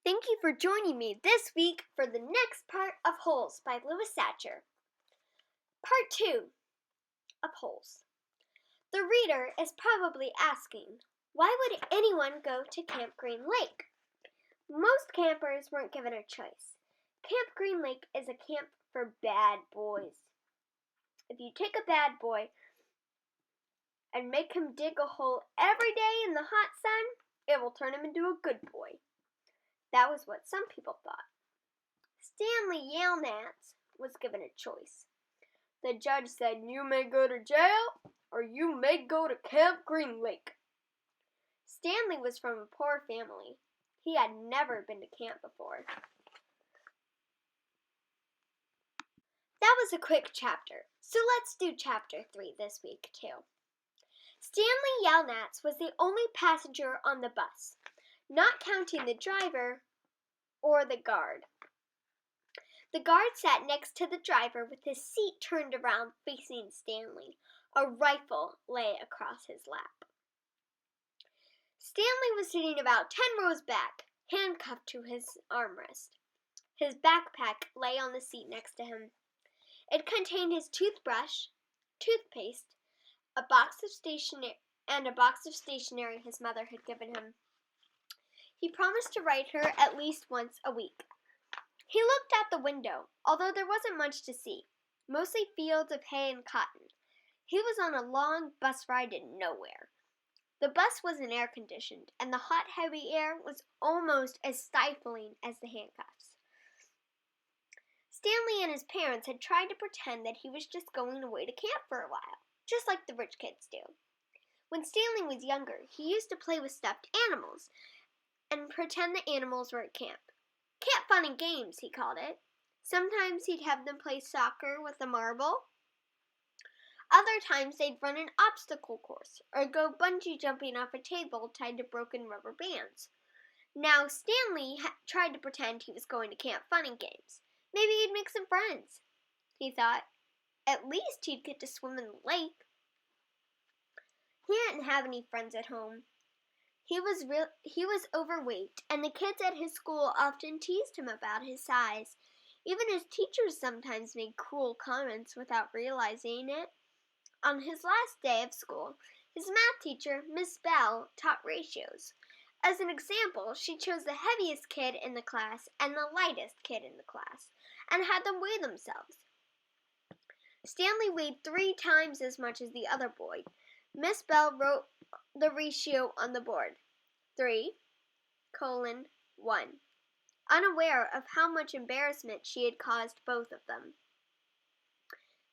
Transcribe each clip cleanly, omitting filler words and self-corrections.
Thank you for joining me this week for the next part of Holes by Louis Satcher. Part 2 of Holes. The reader is probably asking, why would anyone go to Camp Green Lake? Most campers weren't given a choice. Camp Green Lake is a camp for bad boys. If you take a bad boy and make him dig a hole every day in the hot sun, it will turn him into a good boy. That was what some people thought. Stanley Yelnats was given a choice. The judge said, you may go to jail or you may go to Camp Green Lake. Stanley was from a poor family. He had never been to camp before. That was a quick chapter, so let's do chapter 3 this week too. Stanley Yelnats was the only passenger on the bus, not counting the driver or the guard. The guard sat next to the driver with his seat turned around facing Stanley. A rifle lay across his lap. Stanley was sitting about 10 rows back, handcuffed to his armrest. His backpack lay on the seat next to him. It contained his toothbrush, toothpaste, a box of stationery his mother had given him. He promised to write her at least once a week. He looked out the window, although there wasn't much to see, mostly fields of hay and cotton. He was on a long bus ride to nowhere. The bus wasn't air-conditioned, and the hot, heavy air was almost as stifling as the handcuffs. Stanley and his parents had tried to pretend that he was just going away to camp for a while, just like the rich kids do. When Stanley was younger, he used to play with stuffed animals and pretend the animals were at camp. Camp fun and games, he called it. Sometimes he'd have them play soccer with a marble. Other times they'd run an obstacle course or go bungee jumping off a table tied to broken rubber bands. Now Stanley tried to pretend he was going to Camp Fun and Games. Maybe he'd make some friends, he thought. At least he'd get to swim in the lake. He didn't have any friends at home. He was overweight, and the kids at his school often teased him about his size. Even his teachers sometimes made cruel comments without realizing it. On his last day of school, his math teacher, Miss Bell, taught ratios. As an example, she chose the heaviest kid in the class and the lightest kid in the class, and had them weigh themselves. Stanley weighed 3 times as much as the other boy. Miss Bell wrote the ratio on the board, 3:1, unaware of how much embarrassment she had caused both of them.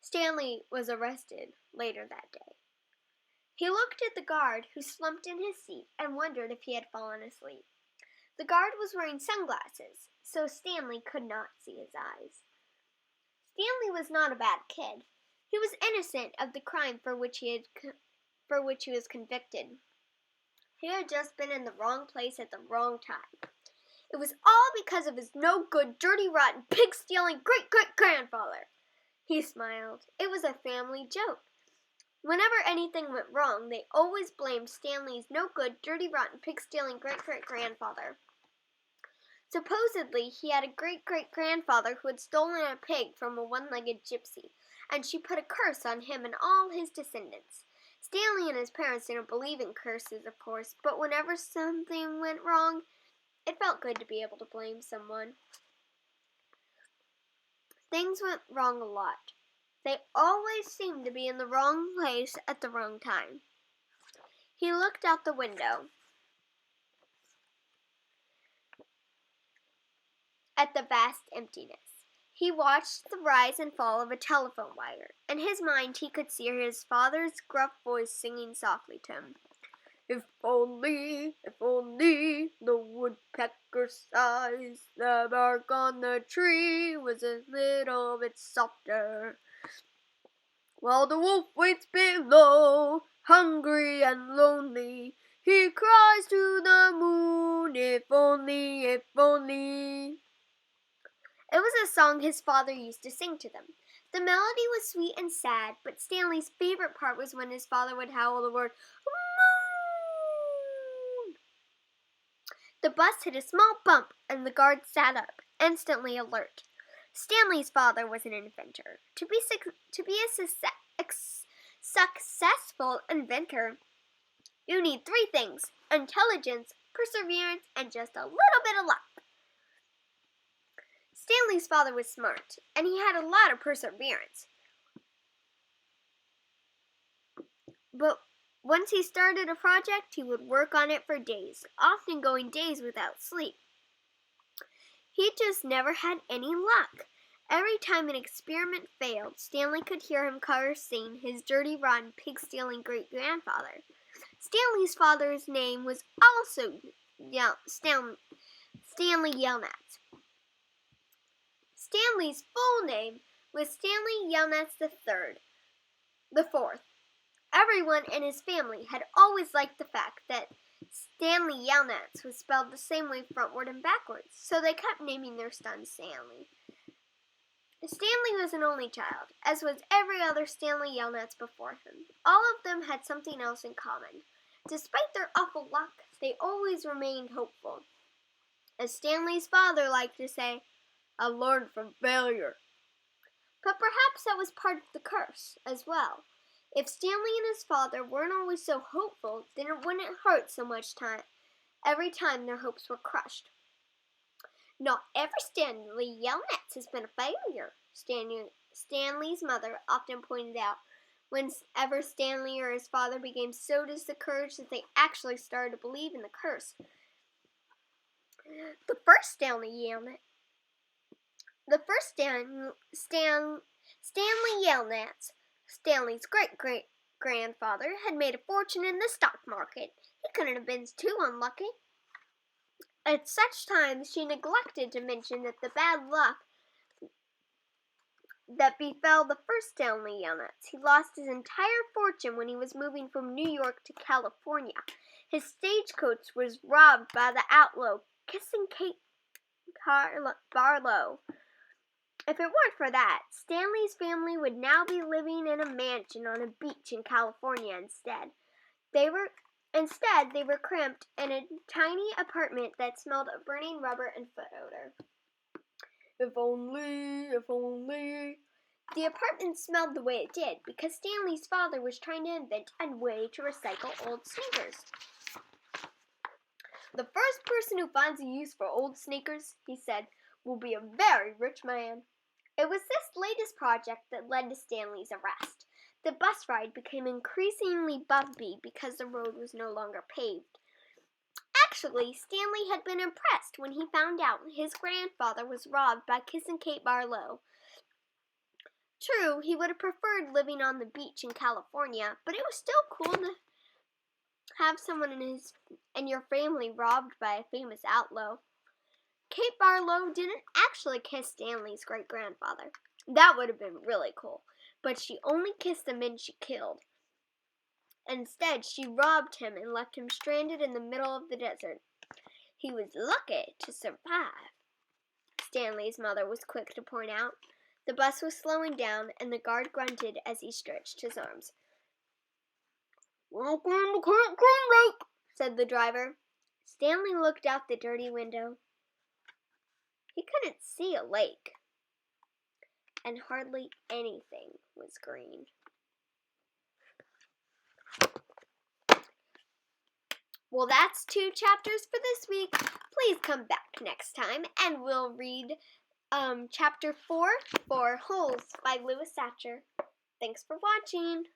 Stanley was arrested later that day. He looked at the guard, who slumped in his seat, and wondered if he had fallen asleep. The guard was wearing sunglasses, so Stanley could not see his eyes. Stanley was not a bad kid. He was innocent of the crime for which he was convicted. He had just been in the wrong place at the wrong time. It was all because of his no-good, dirty, rotten, pig-stealing great-great-grandfather. He smiled. It was a family joke. Whenever anything went wrong, they always blamed Stanley's no-good, dirty, rotten, pig-stealing great-great-grandfather. Supposedly, he had a great-great-grandfather who had stolen a pig from a one-legged gypsy, and she put a curse on him and all his descendants. Stanley and his parents didn't believe in curses, of course, but whenever something went wrong, it felt good to be able to blame someone. Things went wrong a lot. They always seemed to be in the wrong place at the wrong time. He looked out the window at the vast emptiness. He watched the rise and fall of a telephone wire. In his mind, he could hear his father's gruff voice singing softly to him. If only the woodpecker sighs, the bark on the tree was a little bit softer. While the wolf waits below, hungry and lonely, he cries to the moon, if only, if only. It was a song his father used to sing to them. The melody was sweet and sad, but Stanley's favorite part was when his father would howl the word, moon. The bus hit a small bump, and the guard sat up, instantly alert. Stanley's father was an inventor. To be a successful inventor, you need 3 things: intelligence, perseverance, and just a little bit of luck. Stanley's father was smart, and he had a lot of perseverance. But once he started a project, he would work on it for days, often going days without sleep. He just never had any luck. Every time an experiment failed, Stanley could hear him cursing his dirty, rotten, pig-stealing great-grandfather. Stanley's father's name was also Stanley Yelnats. Stanley's full name was Stanley Yelnats the Fourth. Everyone in his family had always liked the fact that Stanley Yelnats was spelled the same way frontward and backwards, so they kept naming their son Stanley. Stanley was an only child, as was every other Stanley Yelnats before him. All of them had something else in common. Despite their awful luck, they always remained hopeful. As Stanley's father liked to say, "I learned from failure." But perhaps that was part of the curse as well. If Stanley and his father weren't always so hopeful, then it wouldn't hurt so much every time their hopes were crushed. "Not every Stanley Yelnats has been a failure," Stanley's mother often pointed out whenever Stanley or his father became so discouraged that they actually started to believe in the curse. The first Stanley Yelnats, Stanley's great-great-grandfather, had made a fortune in the stock market. He couldn't have been too unlucky. At such times, she neglected to mention that the bad luck that befell the first Stanley Yelnats. He lost his entire fortune when he was moving from New York to California. His stagecoach was robbed by the outlaw Kissing Kate Barlow. If it weren't for that, Stanley's family would now be living in a mansion on a beach in California instead. They were cramped in a tiny apartment that smelled of burning rubber and foot odor. If only. The apartment smelled the way it did because Stanley's father was trying to invent a way to recycle old sneakers. "The first person who finds a use for old sneakers," he said, "will be a very rich man." It was this latest project that led to Stanley's arrest. The bus ride became increasingly bumpy because the road was no longer paved. Actually, Stanley had been impressed when he found out his grandfather was robbed by Kissing Kate Barlow. True, he would have preferred living on the beach in California, but it was still cool to have someone in your family robbed by a famous outlaw. Kate Barlow didn't actually kiss Stanley's great-grandfather. That would have been really cool, but she only kissed the men she killed. Instead, she robbed him and left him stranded in the middle of the desert. He was lucky to survive, Stanley's mother was quick to point out. The bus was slowing down, and the guard grunted as he stretched his arms. "Welcome to Camp Green Lake," said the driver. Stanley looked out the dirty window. He couldn't see a lake, and hardly anything was green. Well, that's 2 chapters for this week. Please come back next time, and we'll read Chapter 4 for Holes by Louis Satcher. Thanks for watching.